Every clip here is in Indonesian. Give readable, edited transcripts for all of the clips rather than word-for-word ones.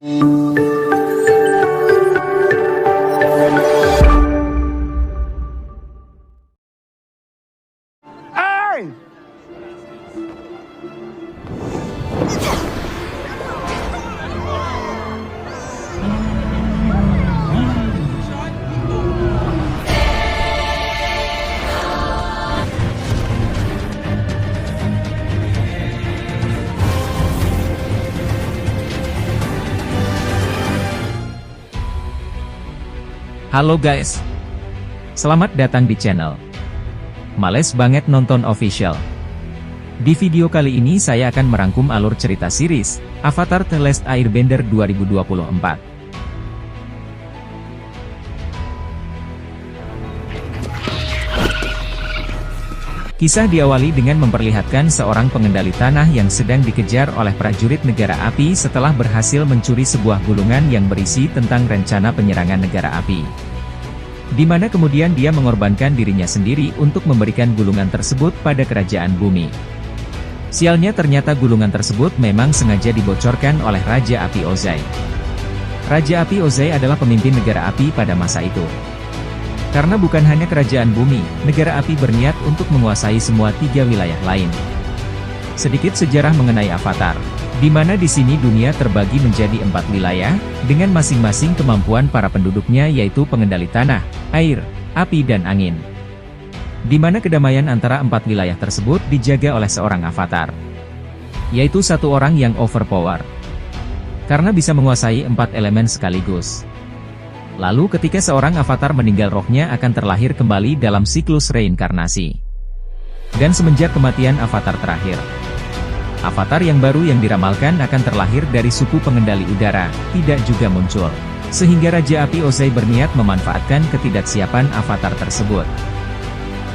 Hey! Halo guys, selamat datang di channel Males Banget Nonton Official. Di video kali ini saya akan merangkum alur cerita series Avatar The Last Airbender 2024. Kisah diawali dengan memperlihatkan seorang pengendali tanah yang sedang dikejar oleh prajurit negara api setelah berhasil mencuri sebuah gulungan yang berisi tentang rencana penyerangan negara api. Di mana kemudian dia mengorbankan dirinya sendiri untuk memberikan gulungan tersebut pada kerajaan bumi. Sialnya ternyata gulungan tersebut memang sengaja dibocorkan oleh Raja Api Ozai. Raja Api Ozai adalah pemimpin negara api pada masa itu. Karena bukan hanya kerajaan bumi, negara api berniat untuk menguasai semua 3 wilayah lain. Sedikit sejarah mengenai Avatar, di mana di sini dunia terbagi menjadi 4 wilayah, dengan masing-masing kemampuan para penduduknya yaitu pengendali tanah, air, api dan angin. Di mana kedamaian antara 4 wilayah tersebut dijaga oleh seorang Avatar. Yaitu satu orang yang overpower. Karena bisa menguasai 4 elemen sekaligus. Lalu ketika seorang avatar meninggal rohnya akan terlahir kembali dalam siklus reinkarnasi. Dan semenjak kematian avatar terakhir, avatar yang baru yang diramalkan akan terlahir dari suku pengendali udara, tidak juga muncul. Sehingga Raja Api Ozai berniat memanfaatkan ketidaksiapan avatar tersebut.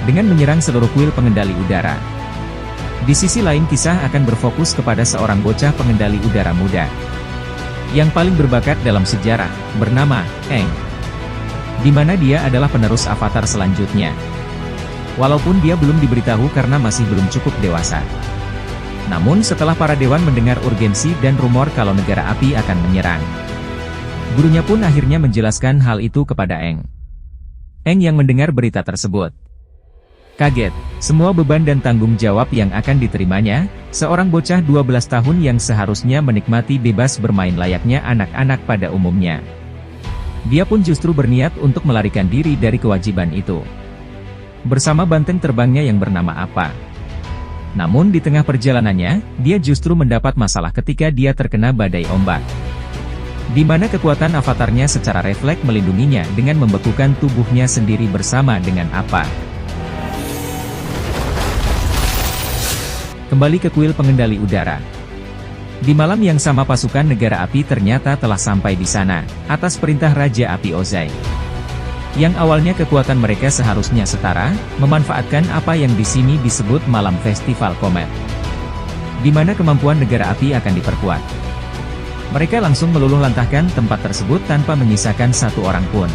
Dengan menyerang seluruh kuil pengendali udara. Di sisi lain kisah akan berfokus kepada seorang bocah pengendali udara muda. Yang paling berbakat dalam sejarah, bernama Aang. Di mana dia adalah penerus avatar selanjutnya. Walaupun dia belum diberitahu karena masih belum cukup dewasa. Namun setelah para dewan mendengar urgensi dan rumor kalau negara api akan menyerang. Gurunya pun akhirnya menjelaskan hal itu kepada Aang. Aang yang mendengar berita tersebut kaget, semua beban dan tanggung jawab yang akan diterimanya, seorang bocah 12 tahun yang seharusnya menikmati bebas bermain layaknya anak-anak pada umumnya. Dia pun justru berniat untuk melarikan diri dari kewajiban itu. Bersama banteng terbangnya yang bernama Apa. Namun di tengah perjalanannya, dia justru mendapat masalah ketika dia terkena badai ombak. Di mana kekuatan avatarnya secara refleks melindunginya dengan membekukan tubuhnya sendiri bersama dengan Apa. Kembali ke kuil pengendali udara. Di malam yang sama pasukan negara api ternyata telah sampai di sana, atas perintah Raja Api Ozai. Yang awalnya kekuatan mereka seharusnya setara, memanfaatkan apa yang di sini disebut malam festival komet. Di mana kemampuan negara api akan diperkuat. Mereka langsung meluluh lantahkan tempat tersebut tanpa menyisakan satu orang pun.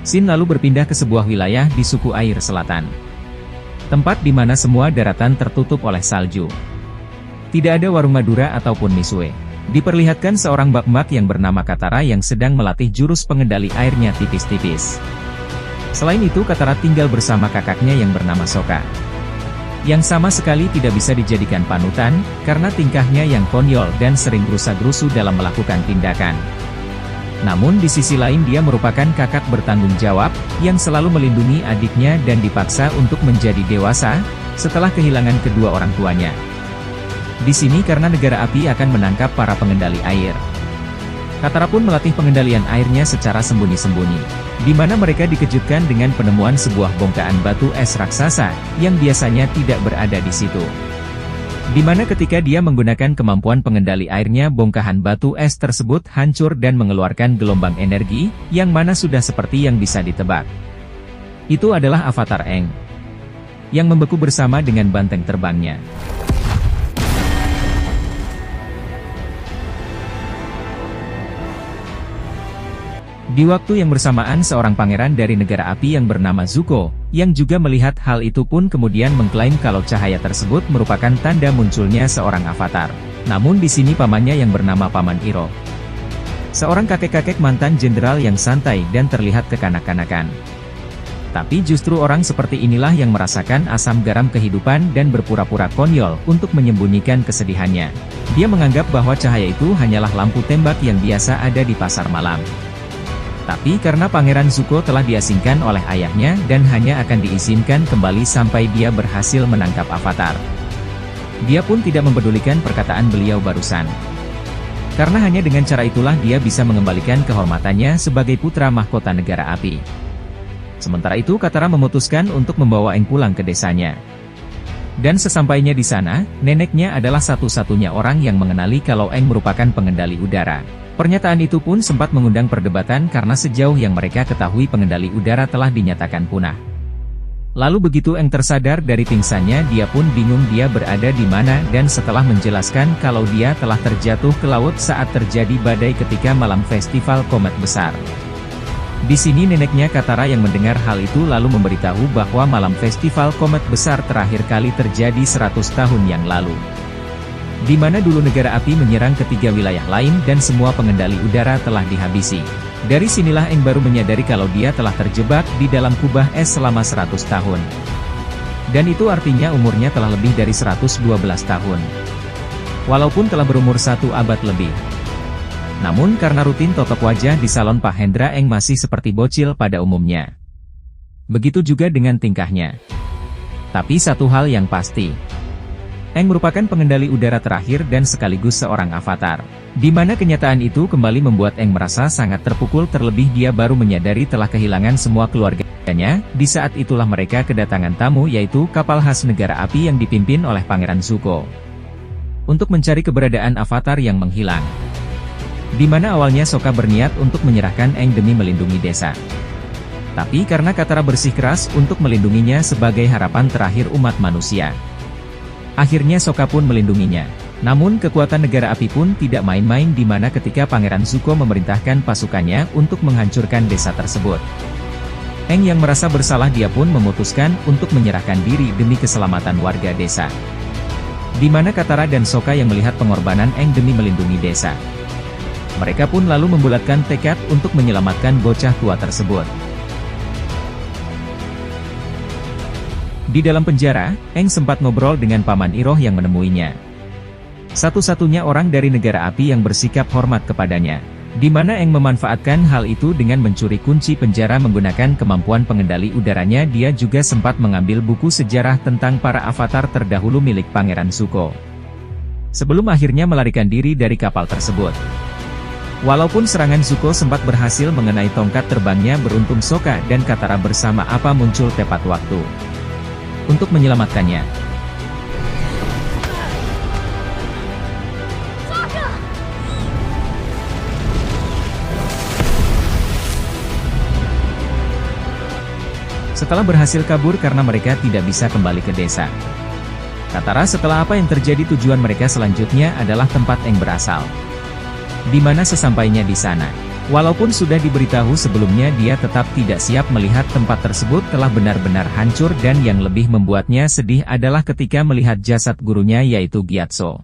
Sin lalu berpindah ke sebuah wilayah di suku air selatan. Tempat di mana semua daratan tertutup oleh salju. Tidak ada warung Madura ataupun Misue. Diperlihatkan seorang bakmak yang bernama Katara yang sedang melatih jurus pengendali airnya tipis-tipis. Selain itu Katara tinggal bersama kakaknya yang bernama Sokka. Yang sama sekali tidak bisa dijadikan panutan, karena tingkahnya yang konyol dan sering gerusa-gerusu dalam melakukan tindakan. Namun di sisi lain dia merupakan kakak bertanggung jawab, yang selalu melindungi adiknya dan dipaksa untuk menjadi dewasa, setelah kehilangan kedua orang tuanya. Di sini karena negara api akan menangkap para pengendali air. Katara pun melatih pengendalian airnya secara sembunyi-sembunyi, di mana mereka dikejutkan dengan penemuan sebuah bongkahan batu es raksasa, yang biasanya tidak berada di situ. Di mana ketika dia menggunakan kemampuan pengendali airnya bongkahan batu es tersebut hancur dan mengeluarkan gelombang energi, yang mana sudah seperti yang bisa ditebak. Itu adalah avatar Aang. Yang membeku bersama dengan banteng terbangnya. Di waktu yang bersamaan seorang pangeran dari negara api yang bernama Zuko, yang juga melihat hal itu pun kemudian mengklaim kalau cahaya tersebut merupakan tanda munculnya seorang avatar. Namun di sini pamannya yang bernama Paman Iroh. Seorang kakek-kakek mantan jenderal yang santai dan terlihat kekanak-kanakan. Tapi justru orang seperti inilah yang merasakan asam garam kehidupan dan berpura-pura konyol untuk menyembunyikan kesedihannya. Dia menganggap bahwa cahaya itu hanyalah lampu tembak yang biasa ada di pasar malam. Tapi karena Pangeran Zuko telah diasingkan oleh ayahnya dan hanya akan diizinkan kembali sampai dia berhasil menangkap avatar. Dia pun tidak mempedulikan perkataan beliau barusan. Karena hanya dengan cara itulah dia bisa mengembalikan kehormatannya sebagai putra mahkota negara api. Sementara itu Katara memutuskan untuk membawa Aang pulang ke desanya. Dan sesampainya di sana, neneknya adalah satu-satunya orang yang mengenali kalau Aang merupakan pengendali udara. Pernyataan itu pun sempat mengundang perdebatan karena sejauh yang mereka ketahui pengendali udara telah dinyatakan punah. Lalu begitu Aang tersadar dari pingsannya dia pun bingung dia berada di mana dan setelah menjelaskan kalau dia telah terjatuh ke laut saat terjadi badai ketika malam festival komet besar. Di sini neneknya Katara yang mendengar hal itu lalu memberitahu bahwa malam festival komet besar terakhir kali terjadi 100 tahun yang lalu. Di mana dulu negara api menyerang ketiga wilayah lain dan semua pengendali udara telah dihabisi. Dari sinilah Aang baru menyadari kalau dia telah terjebak di dalam kubah es selama 100 tahun. Dan itu artinya umurnya telah lebih dari 112 tahun. Walaupun telah berumur 1 abad lebih. Namun karena rutin totok wajah di salon Pak Hendra Aang masih seperti bocil pada umumnya. Begitu juga dengan tingkahnya. Tapi satu hal yang pasti. Aang merupakan pengendali udara terakhir dan sekaligus seorang avatar. Di mana kenyataan itu kembali membuat Aang merasa sangat terpukul terlebih dia baru menyadari telah kehilangan semua keluarganya. Di saat itulah mereka kedatangan tamu yaitu kapal khas negara api yang dipimpin oleh Pangeran Zuko. Untuk mencari keberadaan avatar yang menghilang. Di mana awalnya Sokka berniat untuk menyerahkan Aang demi melindungi desa. Tapi karena Katara bersikeras untuk melindunginya sebagai harapan terakhir umat manusia. Akhirnya Sokka pun melindunginya. Namun kekuatan negara api pun tidak main-main di mana ketika Pangeran Zuko memerintahkan pasukannya untuk menghancurkan desa tersebut. Aang yang merasa bersalah dia pun memutuskan untuk menyerahkan diri demi keselamatan warga desa. Di mana Katara dan Sokka yang melihat pengorbanan Aang demi melindungi desa. Mereka pun lalu membulatkan tekad untuk menyelamatkan bocah tua tersebut. Di dalam penjara, Aang sempat ngobrol dengan Paman Iroh yang menemuinya. Satu-satunya orang dari negara api yang bersikap hormat kepadanya. Di mana Aang memanfaatkan hal itu dengan mencuri kunci penjara menggunakan kemampuan pengendali udaranya. Dia juga sempat mengambil buku sejarah tentang para avatar terdahulu milik Pangeran Zuko. Sebelum akhirnya melarikan diri dari kapal tersebut. Walaupun serangan Zuko sempat berhasil mengenai tongkat terbangnya beruntung Sokka dan Katara bersama apa muncul tepat waktu. Untuk menyelamatkannya. Setelah berhasil kabur karena mereka tidak bisa kembali ke desa. Katara setelah apa yang terjadi tujuan mereka selanjutnya adalah tempat yang berasal. Di mana sesampainya di sana. Walaupun sudah diberitahu sebelumnya dia tetap tidak siap melihat tempat tersebut telah benar-benar hancur dan yang lebih membuatnya sedih adalah ketika melihat jasad gurunya yaitu Gyatso.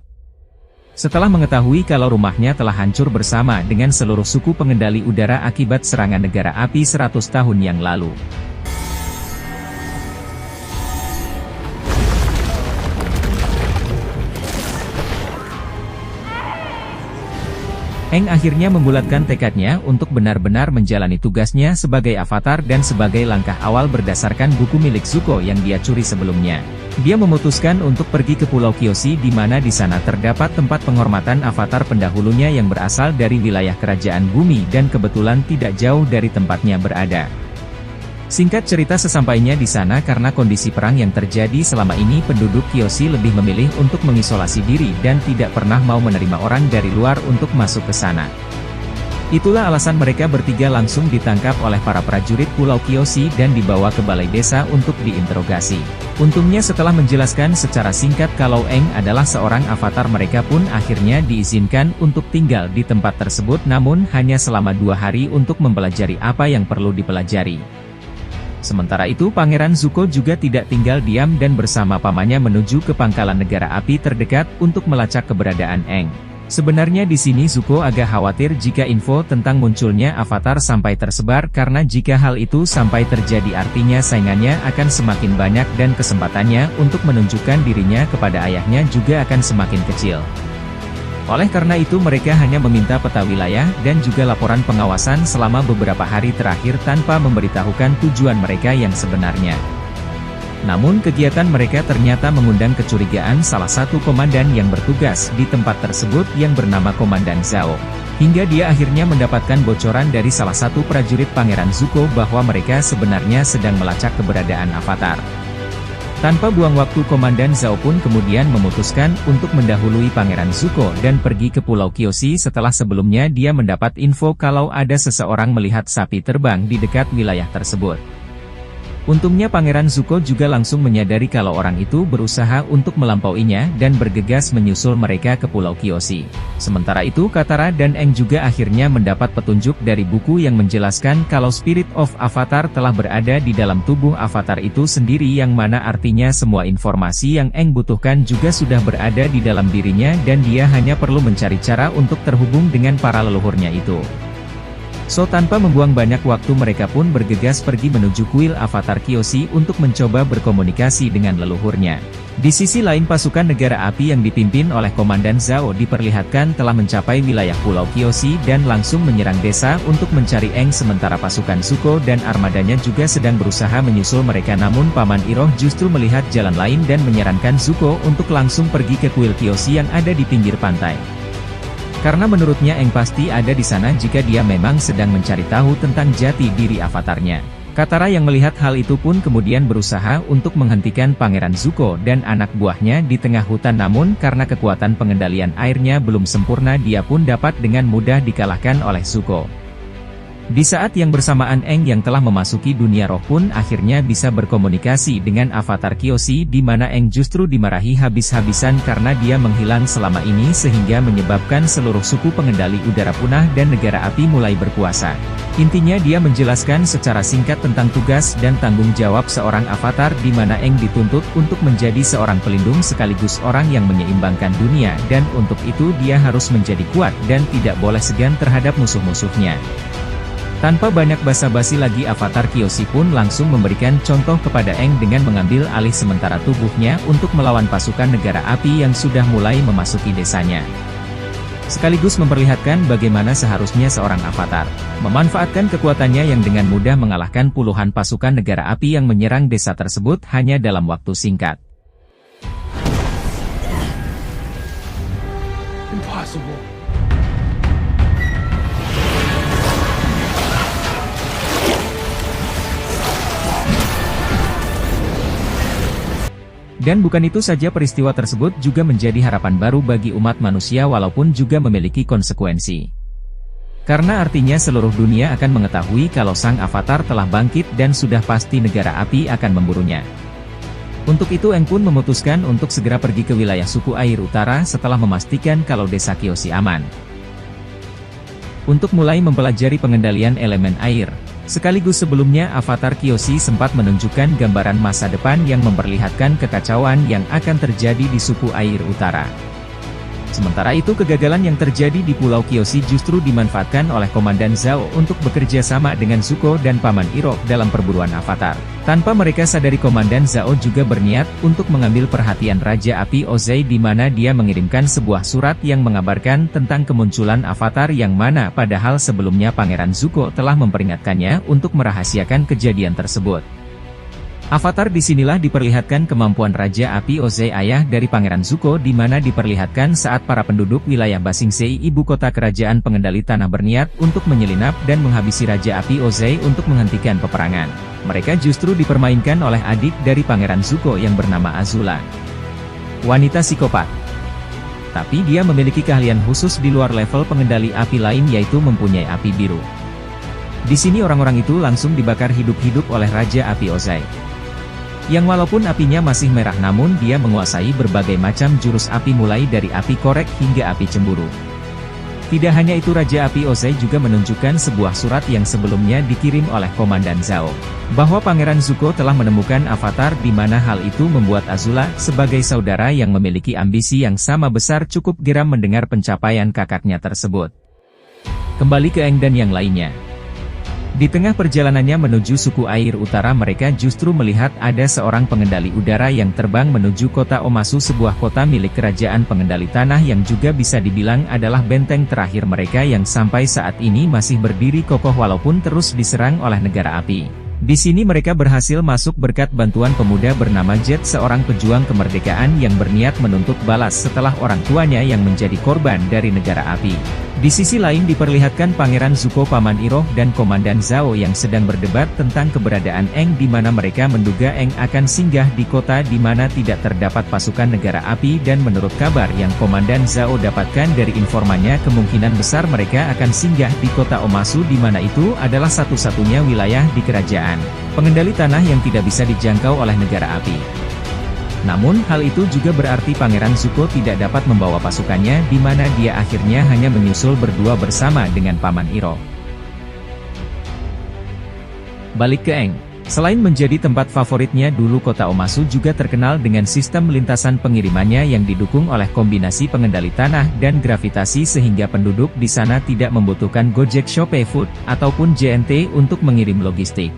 Setelah mengetahui kalau rumahnya telah hancur bersama dengan seluruh suku pengendali udara akibat serangan negara api 100 tahun yang lalu. Aang akhirnya membulatkan tekadnya untuk benar-benar menjalani tugasnya sebagai avatar dan sebagai langkah awal berdasarkan buku milik Zuko yang dia curi sebelumnya. Dia memutuskan untuk pergi ke Pulau Kyoshi di mana di sana terdapat tempat penghormatan avatar pendahulunya yang berasal dari wilayah kerajaan bumi dan kebetulan tidak jauh dari tempatnya berada. Singkat cerita sesampainya di sana karena kondisi perang yang terjadi selama ini penduduk Kyoshi lebih memilih untuk mengisolasi diri dan tidak pernah mau menerima orang dari luar untuk masuk ke sana. Itulah alasan mereka bertiga langsung ditangkap oleh para prajurit Pulau Kyoshi dan dibawa ke balai desa untuk diinterogasi. Untungnya setelah menjelaskan secara singkat kalau Eng adalah seorang avatar, mereka pun akhirnya diizinkan untuk tinggal di tempat tersebut, namun hanya selama 2 hari untuk mempelajari apa yang perlu dipelajari. Sementara itu Pangeran Zuko juga tidak tinggal diam dan bersama pamannya menuju ke pangkalan negara api terdekat untuk melacak keberadaan Eng. Sebenarnya di sini Zuko agak khawatir jika info tentang munculnya avatar sampai tersebar, karena jika hal itu sampai terjadi artinya saingannya akan semakin banyak dan kesempatannya untuk menunjukkan dirinya kepada ayahnya juga akan semakin kecil. Oleh karena itu mereka hanya meminta peta wilayah dan juga laporan pengawasan selama beberapa hari terakhir tanpa memberitahukan tujuan mereka yang sebenarnya. Namun kegiatan mereka ternyata mengundang kecurigaan salah satu komandan yang bertugas di tempat tersebut yang bernama Komandan Zhao. Hingga dia akhirnya mendapatkan bocoran dari salah satu prajurit Pangeran Zuko bahwa mereka sebenarnya sedang melacak keberadaan avatar. Tanpa buang waktu Komandan Zhao pun kemudian memutuskan untuk mendahului Pangeran Zuko dan pergi ke Pulau Kyoshi setelah sebelumnya dia mendapat info kalau ada seseorang melihat sapi terbang di dekat wilayah tersebut. Untungnya Pangeran Zuko juga langsung menyadari kalau orang itu berusaha untuk melampauinya dan bergegas menyusul mereka ke Pulau Kyoshi. Sementara itu Katara dan Aang juga akhirnya mendapat petunjuk dari buku yang menjelaskan kalau Spirit of Avatar telah berada di dalam tubuh avatar itu sendiri, yang mana artinya semua informasi yang Aang butuhkan juga sudah berada di dalam dirinya dan dia hanya perlu mencari cara untuk terhubung dengan para leluhurnya itu. So tanpa membuang banyak waktu mereka pun bergegas pergi menuju kuil avatar Kyoshi untuk mencoba berkomunikasi dengan leluhurnya. Di sisi lain pasukan negara api yang dipimpin oleh Komandan Zhao diperlihatkan telah mencapai wilayah Pulau Kyoshi dan langsung menyerang desa untuk mencari Aang, sementara pasukan Zuko dan armadanya juga sedang berusaha menyusul mereka, namun Paman Iroh justru melihat jalan lain dan menyarankan Zuko untuk langsung pergi ke kuil Kyoshi yang ada di pinggir pantai. Karena menurutnya Aang pasti ada di sana jika dia memang sedang mencari tahu tentang jati diri avatarnya. Katara yang melihat hal itu pun kemudian berusaha untuk menghentikan Pangeran Zuko dan anak buahnya di tengah hutan, namun karena kekuatan pengendalian airnya belum sempurna dia pun dapat dengan mudah dikalahkan oleh Zuko. Di saat yang bersamaan Aang yang telah memasuki dunia roh pun akhirnya bisa berkomunikasi dengan avatar Kyoshi, di mana Aang justru dimarahi habis-habisan karena dia menghilang selama ini sehingga menyebabkan seluruh suku pengendali udara punah dan negara api mulai berkuasa. Intinya dia menjelaskan secara singkat tentang tugas dan tanggung jawab seorang avatar, di mana Aang dituntut untuk menjadi seorang pelindung sekaligus orang yang menyeimbangkan dunia, dan untuk itu dia harus menjadi kuat dan tidak boleh segan terhadap musuh-musuhnya. Tanpa banyak basa-basi lagi avatar Kyoshi pun langsung memberikan contoh kepada Aang dengan mengambil alih sementara tubuhnya untuk melawan pasukan negara api yang sudah mulai memasuki desanya. Sekaligus memperlihatkan bagaimana seharusnya seorang avatar memanfaatkan kekuatannya yang dengan mudah mengalahkan puluhan pasukan negara api yang menyerang desa tersebut hanya dalam waktu singkat. Impossible. Dan bukan itu saja, peristiwa tersebut juga menjadi harapan baru bagi umat manusia walaupun juga memiliki konsekuensi. Karena artinya seluruh dunia akan mengetahui kalau sang avatar telah bangkit dan sudah pasti negara api akan memburunya. Untuk itu Aang pun memutuskan untuk segera pergi ke wilayah suku air utara setelah memastikan kalau desa Kyoshi aman. Untuk mulai mempelajari pengendalian elemen air. Sekaligus sebelumnya avatar Kyoshi sempat menunjukkan gambaran masa depan yang memperlihatkan kekacauan yang akan terjadi di suku air utara. Sementara itu kegagalan yang terjadi di Pulau Kyoshi justru dimanfaatkan oleh Komandan Zhao untuk bekerja sama dengan Zuko dan Paman Iroh dalam perburuan avatar. Tanpa mereka sadari Komandan Zhao juga berniat untuk mengambil perhatian Raja Api Ozai, di mana dia mengirimkan sebuah surat yang mengabarkan tentang kemunculan avatar yang mana padahal sebelumnya Pangeran Zuko telah memperingatkannya untuk merahasiakan kejadian tersebut. Avatar disinilah diperlihatkan kemampuan Raja Api Ozai, ayah dari Pangeran Zuko, di mana diperlihatkan saat para penduduk wilayah Basingsei, ibu kota kerajaan pengendali tanah, berniat untuk menyelinap dan menghabisi Raja Api Ozai untuk menghentikan peperangan. Mereka justru dipermainkan oleh adik dari Pangeran Zuko yang bernama Azula, wanita psikopat. Tapi dia memiliki keahlian khusus di luar level pengendali api lain, yaitu mempunyai api biru. Di sini orang-orang itu langsung dibakar hidup-hidup oleh Raja Api Ozai. Yang walaupun apinya masih merah, namun dia menguasai berbagai macam jurus api mulai dari api korek hingga api cemburu. Tidak hanya itu, Raja Api Ozai juga menunjukkan sebuah surat yang sebelumnya dikirim oleh Komandan Zhao, bahwa Pangeran Zuko telah menemukan avatar, di mana hal itu membuat Azula, sebagai saudara yang memiliki ambisi yang sama besar, cukup geram mendengar pencapaian kakaknya tersebut. Kembali ke Aang dan yang lainnya. Di tengah perjalanannya menuju suku air utara, mereka justru melihat ada seorang pengendali udara yang terbang menuju kota Omasu, sebuah kota milik kerajaan pengendali tanah yang juga bisa dibilang adalah benteng terakhir mereka yang sampai saat ini masih berdiri kokoh walaupun terus diserang oleh negara api. Di sini mereka berhasil masuk berkat bantuan pemuda bernama Jet, seorang pejuang kemerdekaan yang berniat menuntut balas setelah orang tuanya yang menjadi korban dari negara api. Di sisi lain diperlihatkan Pangeran Zuko, Paman Iroh, dan Komandan Zhao yang sedang berdebat tentang keberadaan Aang, di mana mereka menduga Aang akan singgah di kota di mana tidak terdapat pasukan negara api, dan menurut kabar yang Komandan Zhao dapatkan dari informannya, kemungkinan besar mereka akan singgah di kota Omasu, di mana itu adalah satu-satunya wilayah di kerajaan pengendali tanah yang tidak bisa dijangkau oleh negara api. Namun, hal itu juga berarti Pangeran Zuko tidak dapat membawa pasukannya, di mana dia akhirnya hanya menyusul berdua bersama dengan Paman Iroh. Balik ke Aang. Selain menjadi tempat favoritnya dulu, kota Omasu juga terkenal dengan sistem lintasan pengirimannya yang didukung oleh kombinasi pengendali tanah dan gravitasi, sehingga penduduk di sana tidak membutuhkan Gojek, ShopeeFood, ataupun JNT untuk mengirim logistik.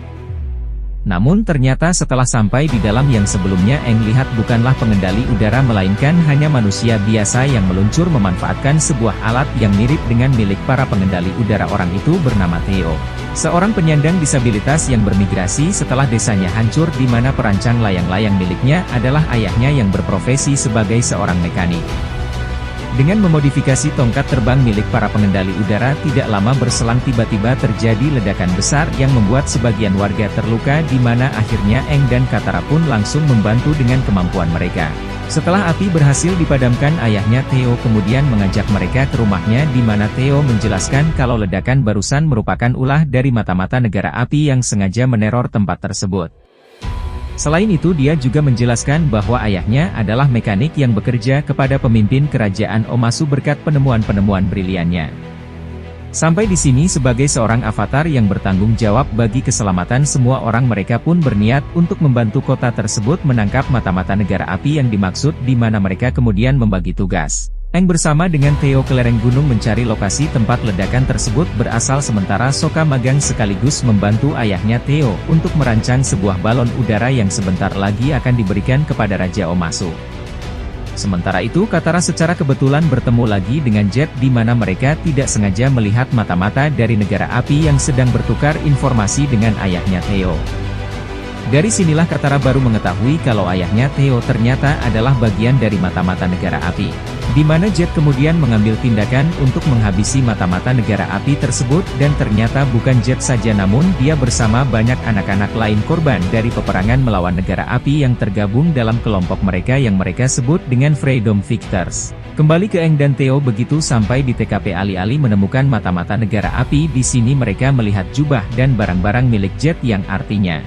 Namun ternyata setelah sampai di dalam yang sebelumnya Aang lihat bukanlah pengendali udara melainkan hanya manusia biasa yang meluncur memanfaatkan sebuah alat yang mirip dengan milik para pengendali udara. Orang itu bernama Theo, seorang penyandang disabilitas yang bermigrasi setelah desanya hancur, di mana perancang layang-layang miliknya adalah ayahnya yang berprofesi sebagai seorang mekanik. Dengan memodifikasi tongkat terbang milik para pengendali udara, tidak lama berselang tiba-tiba terjadi ledakan besar yang membuat sebagian warga terluka, di mana akhirnya Aang dan Katara pun langsung membantu dengan kemampuan mereka. Setelah api berhasil dipadamkan, ayahnya Theo kemudian mengajak mereka ke rumahnya, di mana Theo menjelaskan kalau ledakan barusan merupakan ulah dari mata-mata negara api yang sengaja meneror tempat tersebut. Selain itu, dia juga menjelaskan bahwa ayahnya adalah mekanik yang bekerja kepada pemimpin kerajaan Omasu berkat penemuan-penemuan briliannya. Sampai di sini, sebagai seorang avatar yang bertanggung jawab bagi keselamatan semua orang, mereka pun berniat untuk membantu kota tersebut menangkap mata-mata negara api yang dimaksud, di mana mereka kemudian membagi tugas. Aang bersama dengan Theo ke lereng gunung mencari lokasi tempat ledakan tersebut berasal, sementara Sokka magang sekaligus membantu ayahnya Theo untuk merancang sebuah balon udara yang sebentar lagi akan diberikan kepada Raja Omasu. Sementara itu, Katara secara kebetulan bertemu lagi dengan Jet, di mana mereka tidak sengaja melihat mata-mata dari negara api yang sedang bertukar informasi dengan ayahnya Theo. Dari sinilah Katara baru mengetahui kalau ayahnya Theo ternyata adalah bagian dari mata-mata negara api, di mana Jet kemudian mengambil tindakan untuk menghabisi mata-mata negara api tersebut, dan ternyata bukan Jet saja namun dia bersama banyak anak-anak lain korban dari peperangan melawan negara api yang tergabung dalam kelompok mereka yang mereka sebut dengan Freedom Fighters. Kembali ke Aang dan Theo, begitu sampai di TKP alih-alih menemukan mata-mata negara api, di sini mereka melihat jubah dan barang-barang milik Jet yang artinya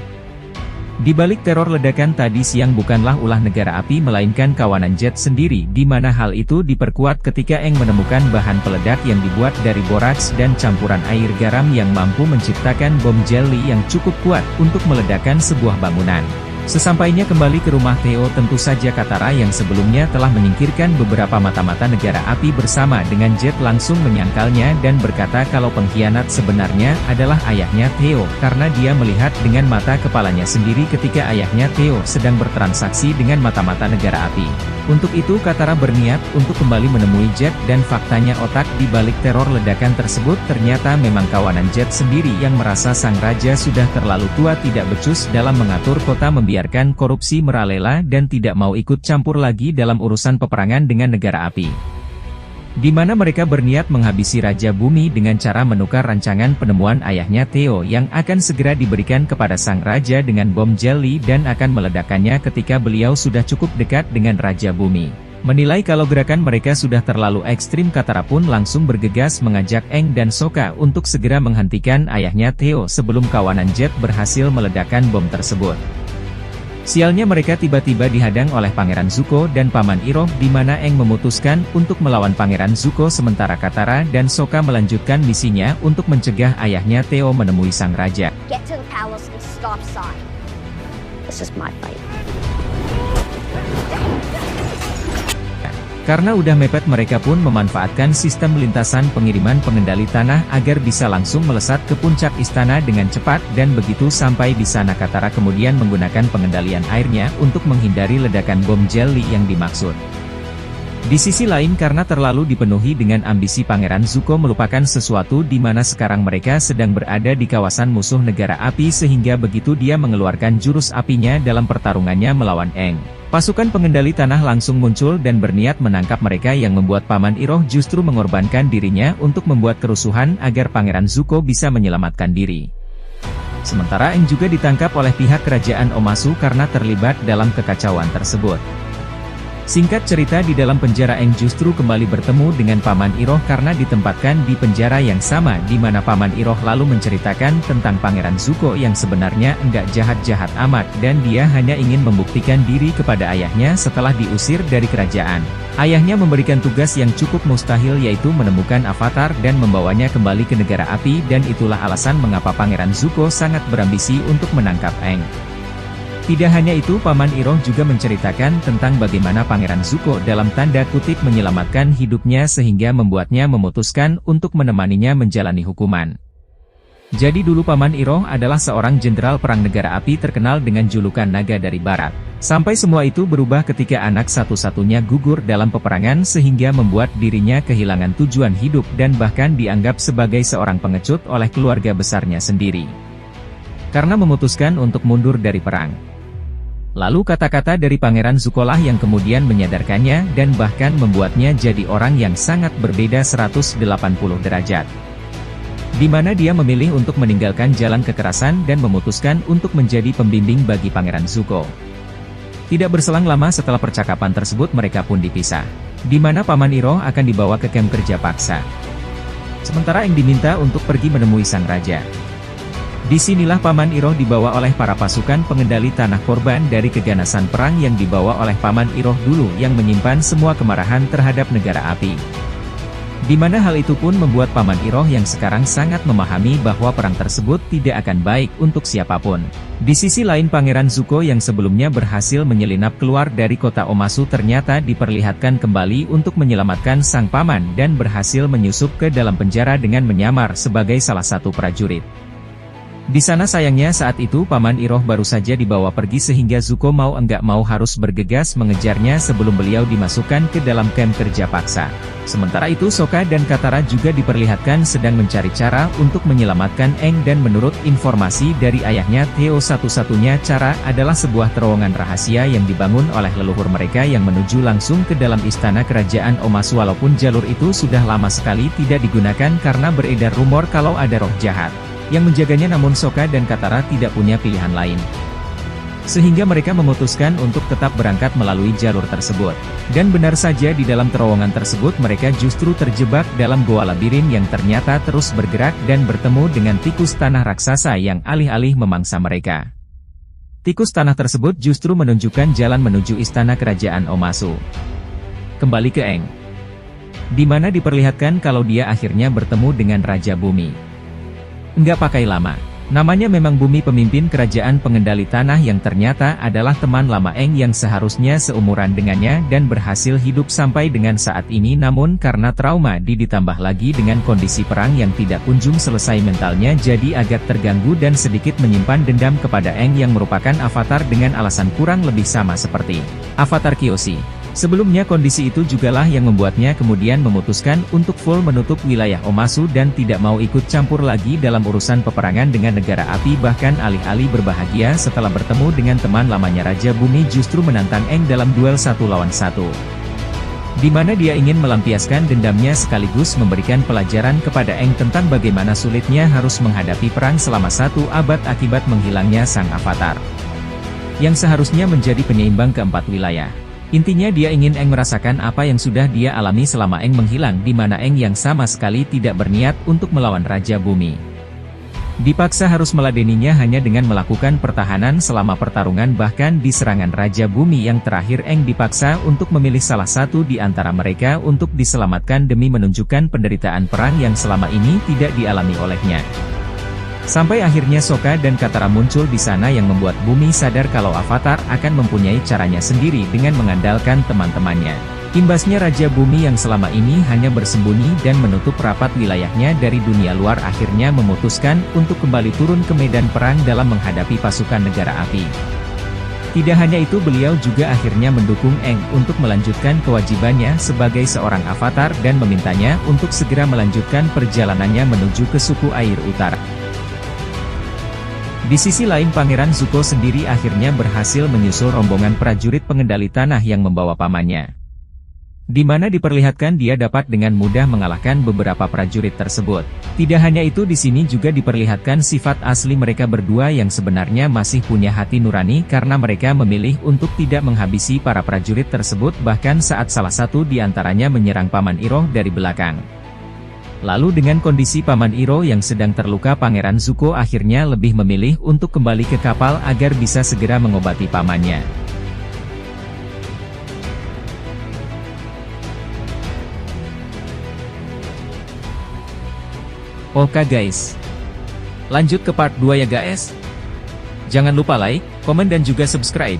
di balik teror ledakan tadi siang bukanlah ulah negara api melainkan kawanan Jet sendiri, di mana hal itu diperkuat ketika Aang menemukan bahan peledak yang dibuat dari boraks dan campuran air garam yang mampu menciptakan bom jelly yang cukup kuat untuk meledakkan sebuah bangunan. Sesampainya kembali ke rumah Theo, tentu saja Katara yang sebelumnya telah menyingkirkan beberapa mata-mata negara api bersama dengan Jet langsung menyangkalnya dan berkata kalau pengkhianat sebenarnya adalah ayahnya Theo, karena dia melihat dengan mata kepalanya sendiri ketika ayahnya Theo sedang bertransaksi dengan mata-mata negara api. Untuk itu Katara berniat untuk kembali menemui Jet, dan faktanya otak di balik teror ledakan tersebut ternyata memang kawanan Jet sendiri yang merasa sang raja sudah terlalu tua tidak becus dalam mengatur kota, membiarkan korupsi meralela dan tidak mau ikut campur lagi dalam urusan peperangan dengan negara api. Di mana mereka berniat menghabisi Raja Bumi dengan cara menukar rancangan penemuan ayahnya Theo yang akan segera diberikan kepada sang raja dengan bom jelly dan akan meledakkannya ketika beliau sudah cukup dekat dengan Raja Bumi. Menilai kalau gerakan mereka sudah terlalu ekstrim, Katara pun langsung bergegas mengajak Aang dan Sokka untuk segera menghentikan ayahnya Theo sebelum kawanan Jet berhasil meledakkan bom tersebut. Sialnya mereka tiba-tiba dihadang oleh Pangeran Zuko dan Paman Iroh, di mana Aang memutuskan untuk melawan Pangeran Zuko sementara Katara dan Sokka melanjutkan misinya untuk mencegah ayahnya Theo menemui sang raja. Get to the palace and stop Sai. This is my fight. Karena udah mepet, mereka pun memanfaatkan sistem lintasan pengiriman pengendali tanah agar bisa langsung melesat ke puncak istana dengan cepat, dan begitu sampai di sana Katara kemudian menggunakan pengendalian airnya untuk menghindari ledakan bom jelly yang dimaksud. Di sisi lain, karena terlalu dipenuhi dengan ambisi, Pangeran Zuko melupakan sesuatu di mana sekarang mereka sedang berada di kawasan musuh negara api, sehingga begitu dia mengeluarkan jurus apinya dalam pertarungannya melawan Aang, pasukan pengendali tanah langsung muncul dan berniat menangkap mereka, yang membuat Paman Iroh justru mengorbankan dirinya untuk membuat kerusuhan agar Pangeran Zuko bisa menyelamatkan diri. Sementara Aang juga ditangkap oleh pihak kerajaan Omasu karena terlibat dalam kekacauan tersebut. Singkat cerita, di dalam penjara Aang justru kembali bertemu dengan Paman Iroh karena ditempatkan di penjara yang sama, di mana Paman Iroh lalu menceritakan tentang Pangeran Zuko yang sebenarnya enggak jahat-jahat amat, dan dia hanya ingin membuktikan diri kepada ayahnya setelah diusir dari kerajaan. Ayahnya memberikan tugas yang cukup mustahil, yaitu menemukan Avatar dan membawanya kembali ke negara api, dan itulah alasan mengapa Pangeran Zuko sangat berambisi untuk menangkap Aang. Tidak hanya itu, Paman Iroh juga menceritakan tentang bagaimana Pangeran Zuko dalam tanda kutip menyelamatkan hidupnya sehingga membuatnya memutuskan untuk menemaninya menjalani hukuman. Jadi dulu Paman Iroh adalah seorang jenderal perang negara api terkenal dengan julukan Naga dari Barat. Sampai semua itu berubah ketika anak satu-satunya gugur dalam peperangan sehingga membuat dirinya kehilangan tujuan hidup dan bahkan dianggap sebagai seorang pengecut oleh keluarga besarnya sendiri. Karena memutuskan untuk mundur dari perang. Lalu kata-kata dari Pangeran Zuko lah yang kemudian menyadarkannya dan bahkan membuatnya jadi orang yang sangat berbeda 180 derajat. Di mana dia memilih untuk meninggalkan jalan kekerasan dan memutuskan untuk menjadi pembimbing bagi Pangeran Zuko. Tidak berselang lama setelah percakapan tersebut mereka pun dipisah. Di mana Paman Iroh akan dibawa ke kamp kerja paksa. Sementara yang diminta untuk pergi menemui sang raja. Disinilah Paman Iroh dibawa oleh para pasukan pengendali tanah korban dari keganasan perang yang dibawa oleh Paman Iroh dulu yang menyimpan semua kemarahan terhadap negara api. Di mana hal itu pun membuat Paman Iroh yang sekarang sangat memahami bahwa perang tersebut tidak akan baik untuk siapapun. Di sisi lain, Pangeran Zuko yang sebelumnya berhasil menyelinap keluar dari kota Omasu ternyata diperlihatkan kembali untuk menyelamatkan sang paman dan berhasil menyusup ke dalam penjara dengan menyamar sebagai salah satu prajurit. Di sana sayangnya saat itu Paman Iroh baru saja dibawa pergi sehingga Zuko mau enggak mau harus bergegas mengejarnya sebelum beliau dimasukkan ke dalam kamp kerja paksa. Sementara itu Sokka dan Katara juga diperlihatkan sedang mencari cara untuk menyelamatkan Aang, dan menurut informasi dari ayahnya Theo satu-satunya cara adalah sebuah terowongan rahasia yang dibangun oleh leluhur mereka yang menuju langsung ke dalam istana kerajaan Omasu, walaupun jalur itu sudah lama sekali tidak digunakan karena beredar rumor kalau ada roh jahat yang menjaganya, namun Sokka dan Katara tidak punya pilihan lain. Sehingga mereka memutuskan untuk tetap berangkat melalui jalur tersebut. Dan benar saja di dalam terowongan tersebut mereka justru terjebak dalam goa labirin yang ternyata terus bergerak dan bertemu dengan tikus tanah raksasa yang alih-alih memangsa mereka. Tikus tanah tersebut justru menunjukkan jalan menuju istana kerajaan Omasu. Kembali ke Aang. Di mana diperlihatkan kalau dia akhirnya bertemu dengan Raja Bumi. Enggak pakai lama. Namanya memang Bumi, pemimpin kerajaan pengendali tanah yang ternyata adalah teman lama Aang yang seharusnya seumuran dengannya dan berhasil hidup sampai dengan saat ini, namun karena trauma ditambah lagi dengan kondisi perang yang tidak kunjung selesai, mentalnya jadi agak terganggu dan sedikit menyimpan dendam kepada Aang yang merupakan avatar dengan alasan kurang lebih sama seperti Avatar Kyoshi. Sebelumnya kondisi itu jugalah yang membuatnya kemudian memutuskan untuk full menutup wilayah Omasu dan tidak mau ikut campur lagi dalam urusan peperangan dengan negara api, bahkan alih-alih berbahagia setelah bertemu dengan teman lamanya Raja Bumi justru menantang Aang dalam duel 1 lawan 1. Di mana dia ingin melampiaskan dendamnya sekaligus memberikan pelajaran kepada Aang tentang bagaimana sulitnya harus menghadapi perang selama 1 abad akibat menghilangnya sang avatar. Yang seharusnya menjadi penyeimbang keempat wilayah. Intinya dia ingin Aang merasakan apa yang sudah dia alami selama Aang menghilang, di mana Aang yang sama sekali tidak berniat untuk melawan Raja Bumi dipaksa harus meladeninya hanya dengan melakukan pertahanan selama pertarungan. Bahkan di serangan Raja Bumi yang terakhir, Aang dipaksa untuk memilih salah satu di antara mereka untuk diselamatkan demi menunjukkan penderitaan perang yang selama ini tidak dialami olehnya. Sampai akhirnya Sokka dan Katara muncul di sana yang membuat Bumi sadar kalau Avatar akan mempunyai caranya sendiri dengan mengandalkan teman-temannya. Imbasnya Raja Bumi yang selama ini hanya bersembunyi dan menutup rapat wilayahnya dari dunia luar akhirnya memutuskan untuk kembali turun ke medan perang dalam menghadapi pasukan negara api. Tidak hanya itu, beliau juga akhirnya mendukung Aang untuk melanjutkan kewajibannya sebagai seorang Avatar dan memintanya untuk segera melanjutkan perjalanannya menuju ke suku air utara. Di sisi lain, Pangeran Zuko sendiri akhirnya berhasil menyusul rombongan prajurit pengendali tanah yang membawa pamannya, di mana diperlihatkan dia dapat dengan mudah mengalahkan beberapa prajurit tersebut. Tidak hanya itu, di sini juga diperlihatkan sifat asli mereka berdua yang sebenarnya masih punya hati nurani karena mereka memilih untuk tidak menghabisi para prajurit tersebut bahkan saat salah satu di antaranya menyerang Paman Iroh dari belakang. Lalu dengan kondisi Paman Iroh yang sedang terluka, Pangeran Zuko akhirnya lebih memilih untuk kembali ke kapal agar bisa segera mengobati pamannya. Oke guys, lanjut ke part 2 ya guys. Jangan lupa like, komen dan juga subscribe.